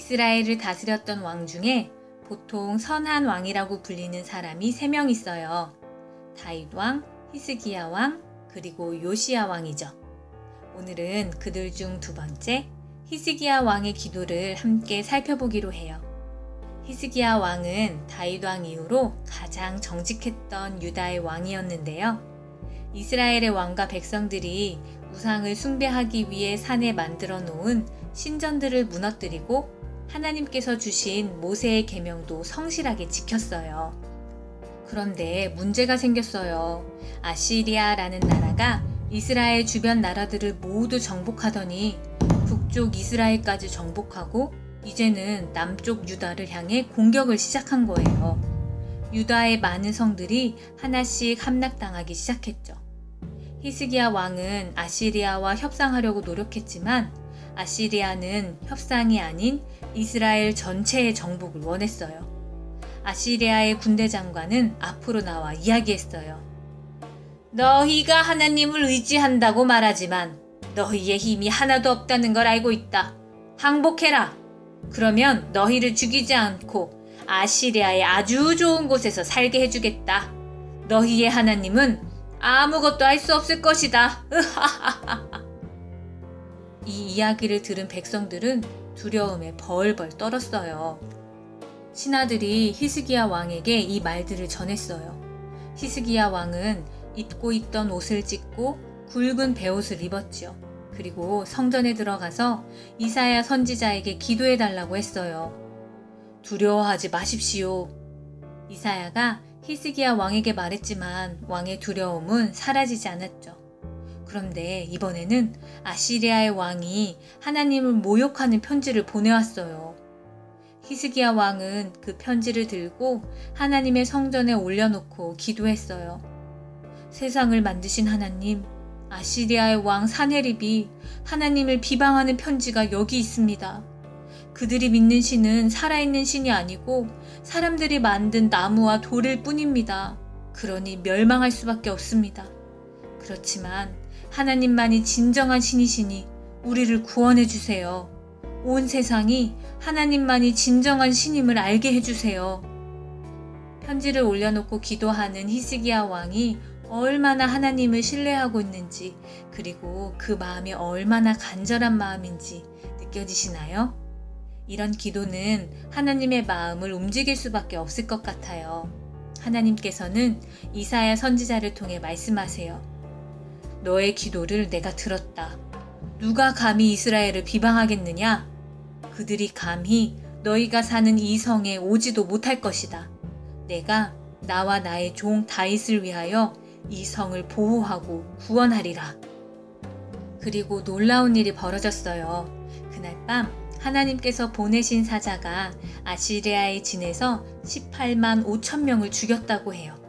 이스라엘을 다스렸던 왕 중에 보통 선한 왕이라고 불리는 사람이 3명 있어요. 다윗 왕, 히스기야 왕, 그리고 요시야 왕이죠. 오늘은 그들 중 두 번째 히스기야 왕의 기도를 함께 살펴보기로 해요. 히스기야 왕은 다윗 왕 이후로 가장 정직했던 유다의 왕이었는데요. 이스라엘의 왕과 백성들이 우상을 숭배하기 위해 산에 만들어 놓은 신전들을 무너뜨리고 하나님께서 주신 모세의 계명도 성실하게 지켰어요. 그런데 문제가 생겼어요. 아시리아라는 나라가 이스라엘 주변 나라들을 모두 정복하더니 북쪽 이스라엘까지 정복하고 이제는 남쪽 유다를 향해 공격을 시작한 거예요. 유다의 많은 성들이 하나씩 함락당하기 시작했죠. 히스기야 왕은 아시리아와 협상하려고 노력했지만 아시리아는 협상이 아닌 이스라엘 전체의 정복을 원했어요. 아시리아의 군대 장관은 앞으로 나와 이야기했어요. 너희가 하나님을 의지한다고 말하지만 너희의 힘이 하나도 없다는 걸 알고 있다. 항복해라. 그러면 너희를 죽이지 않고 아시리아의 아주 좋은 곳에서 살게 해주겠다. 너희의 하나님은 아무것도 할 수 없을 것이다. 이 이야기를 들은 백성들은 두려움에 벌벌 떨었어요. 신하들이 히스기야 왕에게 이 말들을 전했어요. 히스기야 왕은 입고 있던 옷을 찢고 굵은 베옷을 입었지요. 그리고 성전에 들어가서 이사야 선지자에게 기도해달라고 했어요. 두려워하지 마십시오. 이사야가 히스기야 왕에게 말했지만 왕의 두려움은 사라지지 않았죠. 그런데 이번에는 아시리아의 왕이 하나님을 모욕하는 편지를 보내왔어요. 히스기야 왕은 그 편지를 들고 하나님의 성전에 올려놓고 기도했어요. 세상을 만드신 하나님, 아시리아의 왕 사네립이 하나님을 비방하는 편지가 여기 있습니다. 그들이 믿는 신은 살아있는 신이 아니고 사람들이 만든 나무와 돌일 뿐입니다. 그러니 멸망할 수밖에 없습니다. 그렇지만 하나님만이 진정한 신이시니 우리를 구원해 주세요. 온 세상이 하나님만이 진정한 신임을 알게 해주세요. 편지를 올려놓고 기도하는 히스기야 왕이 얼마나 하나님을 신뢰하고 있는지, 그리고 그 마음이 얼마나 간절한 마음인지 느껴지시나요? 이런 기도는 하나님의 마음을 움직일 수밖에 없을 것 같아요. 하나님께서는 이사야 선지자를 통해 말씀하세요. 너의 기도를 내가 들었다. 누가 감히 이스라엘을 비방하겠느냐? 그들이 감히 너희가 사는 이 성에 오지도 못할 것이다. 내가 나와 나의 종 다윗을 위하여 이 성을 보호하고 구원하리라. 그리고 놀라운 일이 벌어졌어요. 그날 밤 하나님께서 보내신 사자가 아시리아의 진에서 18만 5천 명을 죽였다고 해요.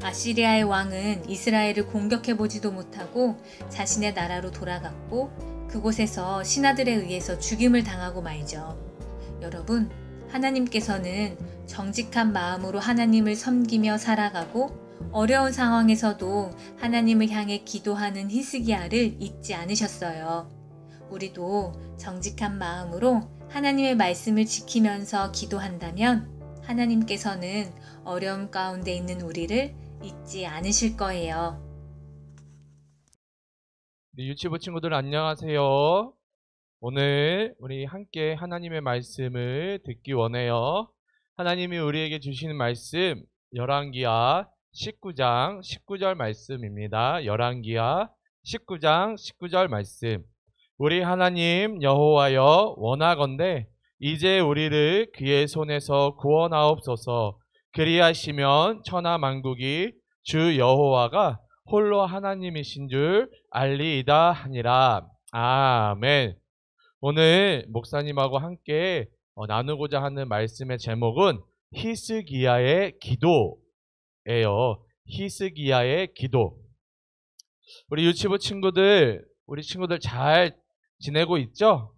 아시리아의 왕은 이스라엘을 공격해보지도 못하고 자신의 나라로 돌아갔고 그곳에서 신하들에 의해서 죽임을 당하고 말죠. 여러분, 하나님께서는 정직한 마음으로 하나님을 섬기며 살아가고 어려운 상황에서도 하나님을 향해 기도하는 히스기야를 잊지 않으셨어요. 우리도 정직한 마음으로 하나님의 말씀을 지키면서 기도한다면 하나님께서는 어려움 가운데 있는 우리를 잊지 않으실 거예요. 유치부 친구들 안녕하세요. 오늘 우리 함께 하나님의 말씀을 듣기 원해요. 하나님이 우리에게 주시는 말씀 열왕기하 19장 19절 말씀입니다. 열왕기하 19장 19절 말씀. 우리 하나님 여호와여 원하건대 이제 우리를 그의 손에서 구원하옵소서. 그리하시면 천하 만국이 주 여호와가 홀로 하나님이신 줄 알리이다 하니라. 아멘. 오늘 목사님하고 함께 나누고자 하는 말씀의 제목은 히스기야의 기도예요. 히스기야의 기도. 우리 유치부 친구들, 우리 친구들 잘 지내고 있죠?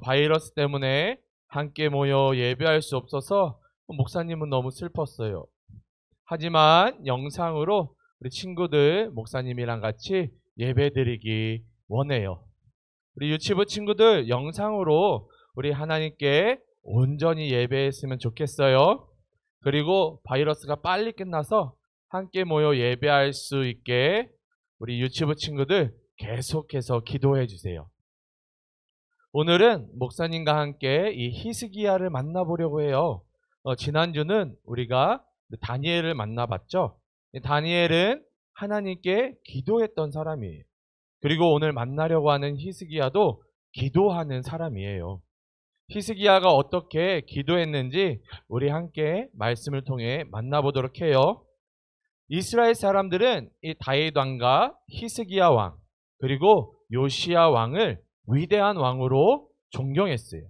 바이러스 때문에 함께 모여 예배할 수 없어서 목사님은 너무 슬펐어요. 하지만 영상으로 우리 친구들 목사님이랑 같이 예배드리기 원해요. 우리 유치부 친구들 영상으로 우리 하나님께 온전히 예배했으면 좋겠어요. 그리고 바이러스가 빨리 끝나서 함께 모여 예배할 수 있게 우리 유치부 친구들 계속해서 기도해 주세요. 오늘은 목사님과 함께 이 히스기야를 만나보려고 해요. 지난주는 우리가 다니엘을 만나봤죠. 다니엘은 하나님께 기도했던 사람이에요. 그리고 오늘 만나려고 하는 히스기야도 기도하는 사람이에요. 히스기야가 어떻게 기도했는지 우리 함께 말씀을 통해 만나보도록 해요. 이스라엘 사람들은 이 다윗 왕과 히스기야 왕 그리고 요시야 왕을 위대한 왕으로 존경했어요.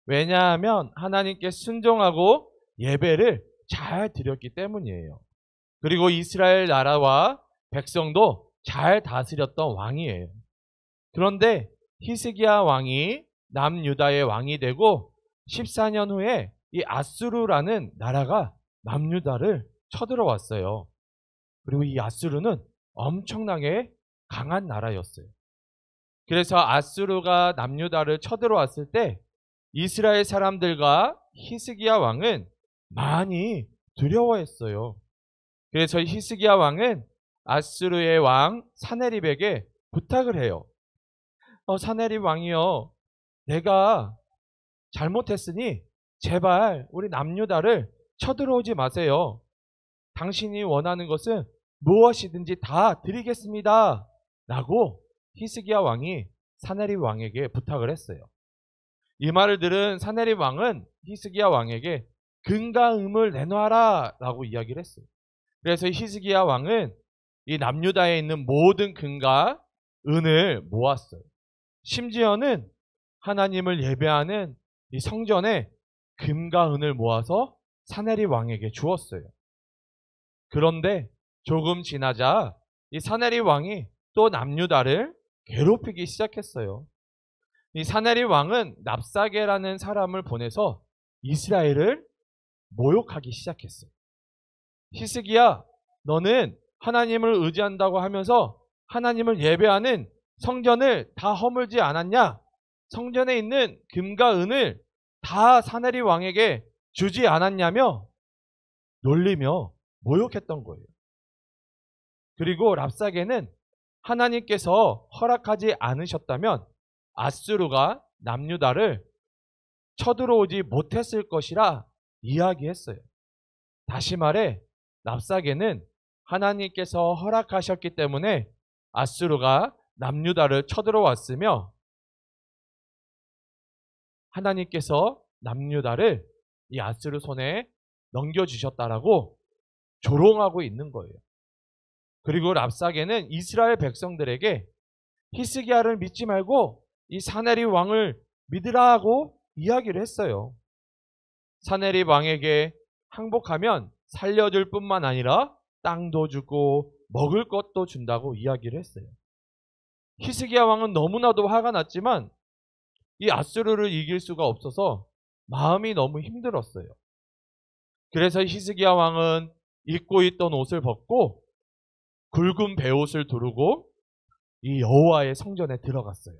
왜냐하면 하나님께 순종하고 예배를 잘 드렸기 때문이에요. 그리고 이스라엘 나라와 백성도 잘 다스렸던 왕이에요. 그런데 히스기야 왕이 남유다의 왕이 되고 14년 후에 이 아수르라는 나라가 남유다를 쳐들어왔어요. 그리고 이 아수르는 엄청나게 강한 나라였어요. 그래서 아수르가 남유다를 쳐들어왔을 때 이스라엘 사람들과 히스기야 왕은 많이 두려워했어요. 그래서 히스기야 왕은 아수르의 왕 사네립에게 부탁을 해요. 사네립 왕이여, 내가 잘못했으니 제발 우리 남유다를 쳐들어오지 마세요. 당신이 원하는 것은 무엇이든지 다 드리겠습니다. 라고 히스기야 왕이 사네립 왕에게 부탁을 했어요. 이 말을 들은 사네립 왕은 히스기야 왕에게 금과 은을 내놔라 라고 이야기를 했어요. 그래서 히스기야 왕은 이 남유다에 있는 모든 금과 은을 모았어요. 심지어는 하나님을 예배하는 이 성전에 금과 은을 모아서 사네립 왕에게 주었어요. 그런데 조금 지나자 이 사네립 왕이 또 남유다를 괴롭히기 시작했어요. 이 사네립 왕은 랍사게라는 사람을 보내서 이스라엘을 모욕하기 시작했어요. 히스기야, 너는 하나님을 의지한다고 하면서 하나님을 예배하는 성전을 다 허물지 않았냐? 성전에 있는 금과 은을 다 사네립 왕에게 주지 않았냐며 놀리며 모욕했던 거예요. 그리고 랍사게는 하나님께서 허락하지 않으셨다면 아수르가 남유다를 쳐들어오지 못했을 것이라 이야기했어요. 다시 말해 랍사게는 하나님께서 허락하셨기 때문에 아수르가 남유다를 쳐들어왔으며 하나님께서 남유다를 이 아수르 손에 넘겨주셨다라고 조롱하고 있는 거예요. 그리고 랍사게는 이스라엘 백성들에게 히스기야를 믿지 말고 이 사네립 왕을 믿으라고 이야기를 했어요. 사네립 왕에게 항복하면 살려줄 뿐만 아니라 땅도 주고 먹을 것도 준다고 이야기를 했어요. 히스기야 왕은 너무나도 화가 났지만 이 아수르를 이길 수가 없어서 마음이 너무 힘들었어요. 그래서 히스기야 왕은 입고 있던 옷을 벗고 굵은 베옷을 두르고 이 여호와의 성전에 들어갔어요.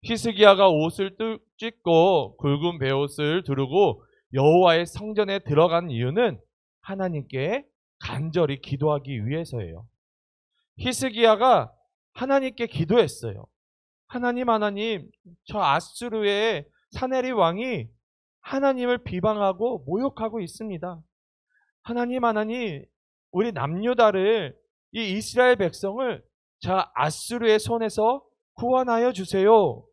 히스기야가 옷을 찢고 굵은 베옷을 두르고 여호와의 성전에 들어간 이유는 하나님께 간절히 기도하기 위해서예요. 히스기야가 하나님께 기도했어요. 하나님, 저 아수르의 사네립 왕이 하나님을 비방하고 모욕하고 있습니다. 하나님, 우리 남유다를, 이 이스라엘 백성을 저 아수르의 손에서 구원하여 주세요.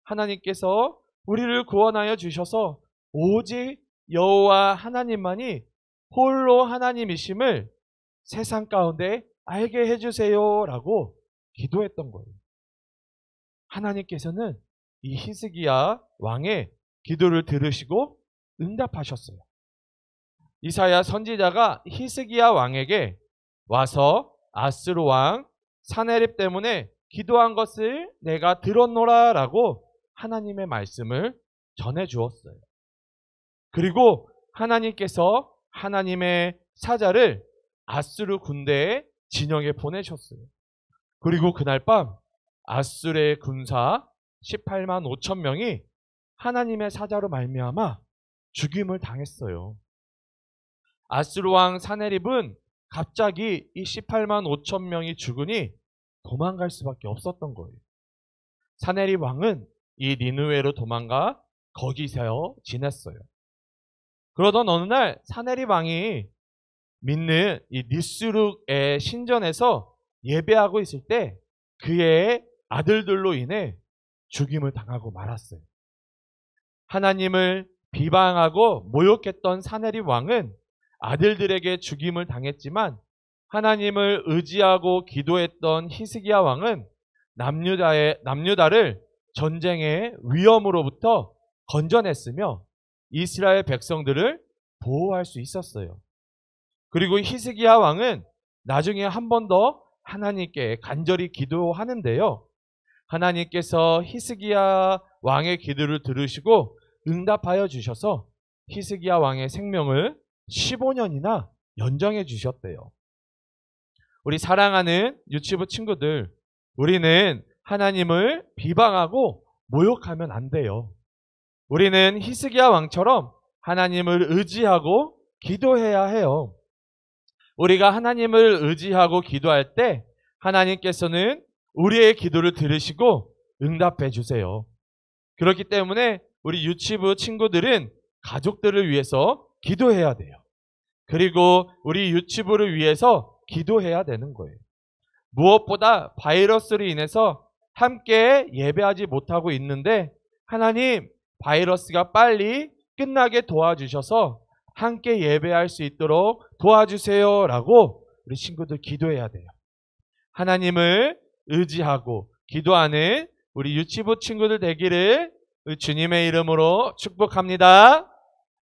하나님께서 우리를 구원하여 주셔서 오직 여호와 하나님만이 홀로 하나님이심을 세상 가운데 알게 해주세요 라고 기도했던 거예요. 하나님께서는 이 히스기야 왕의 기도를 들으시고 응답하셨어요. 이사야 선지자가 히스기야 왕에게 와서 아수르 왕 사네립 때문에 기도한 것을 내가 들었노라 라고 하나님의 말씀을 전해 주었어요. 그리고 하나님께서 하나님의 사자를 아수르 군대의 진영에 보내셨어요. 그리고 그날 밤 아수르의 군사 18만 5천 명이 하나님의 사자로 말미암아 죽임을 당했어요. 아수르 왕 사네립은 갑자기 이 18만 5천 명이 죽으니 도망갈 수밖에 없었던 거예요. 사네립 왕은 이 니느웨로 도망가 거기서 지냈어요. 그러던 어느 날 사네립 왕이 믿는 이 니스룩의 신전에서 예배하고 있을 때 그의 아들들로 인해 죽임을 당하고 말았어요. 하나님을 비방하고 모욕했던 사네립 왕은 아들들에게 죽임을 당했지만 하나님을 의지하고 기도했던 히스기야 왕은 남유다를 전쟁의 위험으로부터 건져냈으며 이스라엘 백성들을 보호할 수 있었어요. 그리고 히스기야 왕은 나중에 한 번 더 하나님께 간절히 기도하는데요. 하나님께서 히스기야 왕의 기도를 들으시고 응답하여 주셔서 히스기야 왕의 생명을 15년이나 연장해 주셨대요. 우리 사랑하는 유치부 친구들, 우리는 하나님을 비방하고 모욕하면 안 돼요. 우리는 히스기야 왕처럼 하나님을 의지하고 기도해야 해요. 우리가 하나님을 의지하고 기도할 때 하나님께서는 우리의 기도를 들으시고 응답해 주세요. 그렇기 때문에 우리 유치부 친구들은 가족들을 위해서 기도해야 돼요. 그리고 우리 유치부를 위해서 기도해야 되는 거예요. 무엇보다 바이러스로 인해서 함께 예배하지 못하고 있는데 하나님, 바이러스가 빨리 끝나게 도와주셔서 함께 예배할 수 있도록 도와주세요 라고 우리 친구들 기도해야 돼요. 하나님을 의지하고 기도하는 우리 유치부 친구들 되기를 주님의 이름으로 축복합니다.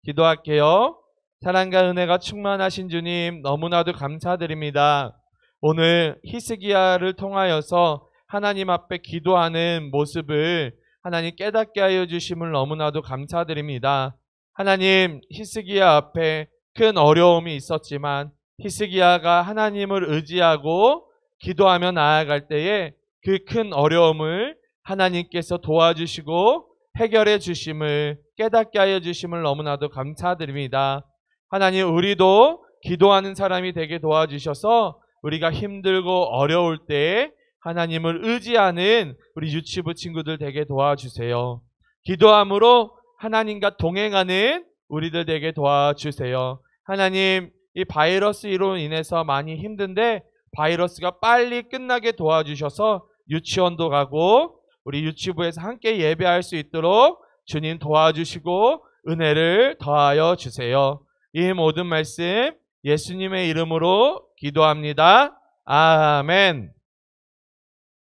기도할게요. 사랑과 은혜가 충만하신 주님, 너무나도 감사드립니다. 오늘 히스기야를 통하여서 하나님 앞에 기도하는 모습을 하나님 깨닫게 하여 주심을 너무나도 감사드립니다. 하나님, 히스기야 앞에 큰 어려움이 있었지만 히스기야가 하나님을 의지하고 기도하며 나아갈 때에 그 큰 어려움을 하나님께서 도와주시고 해결해 주심을 깨닫게 하여 주심을 너무나도 감사드립니다. 하나님, 우리도 기도하는 사람이 되게 도와주셔서 우리가 힘들고 어려울 때 하나님을 의지하는 우리 유치부 친구들 되게 도와주세요. 기도함으로 하나님과 동행하는 우리들 되게 도와주세요. 하나님, 이 바이러스로 인해서 많이 힘든데 바이러스가 빨리 끝나게 도와주셔서 유치원도 가고 우리 유치부에서 함께 예배할 수 있도록 주님 도와주시고 은혜를 더하여 주세요. 이 모든 말씀 예수님의 이름으로 기도합니다. 아멘.